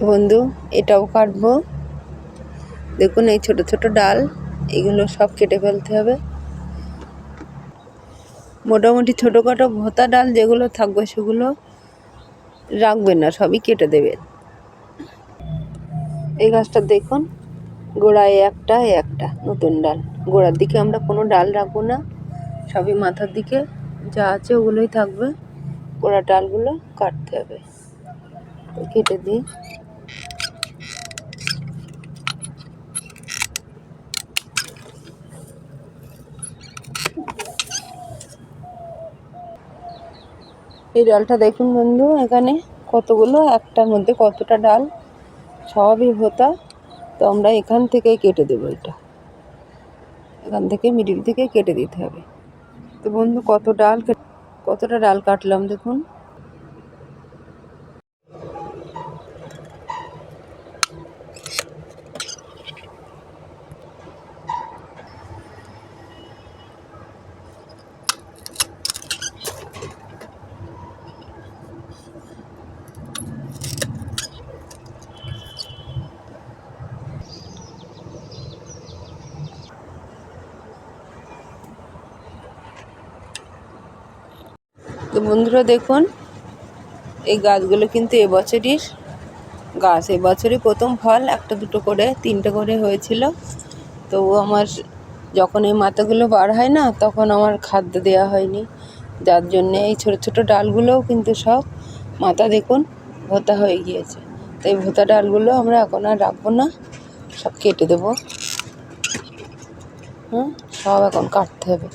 বন্ধু এটাও কাটবো। দেখুন এই ছোট ছোট ডাল, এগুলো সব কেটে ফেলতে হবে। মোটামুটি ছোটোখাটো ভোতা ডাল যেগুলো থাকবে সেগুলো রাখবেন না, সবই কেটে দেবেন। এই গাছটা দেখুন, গোড়ায় একটা একটা নতুন ডাল। গোড়ার দিকে আমরা কোনো ডাল রাখবো না, সবই মাথার দিকে যা আছে ওগুলোই থাকবে। গোড়া ডালগুলো কাটতে হবে, কেটে দিই। এই ডালটা দেখুন বন্ধু, এখানে কতগুলো, একটার মধ্যে কতটা ডাল, সবই ভোতা। তো আমরা এখান থেকেই কেটে দেবো, এটা এখান থেকে মিডিল থেকে কেটে দিতে হবে। তো বন্ধু কতটা ডাল কাটলাম দেখুন। তো বন্ধুরা দেখুন, এই গাছগুলো কিন্তু এবছরই গাছ, এবছরই প্রথম ফল, একটা দুটো করে তিনটে করে হয়েছিল। তো আমার যখন এই মাথাগুলো বার হয় না, তখন আমার খাদ্য দেওয়া হয়নি, যার জন্যে এই ছোটো ছোটো ডালগুলোও কিন্তু সব মাথা দেখুন ভোতা হয়ে গিয়েছে। তো এই ভোতা ডালগুলো আমরা এখন আর রাখবো না, সব কেটে দেবো। সব এখন কাটতে হবে।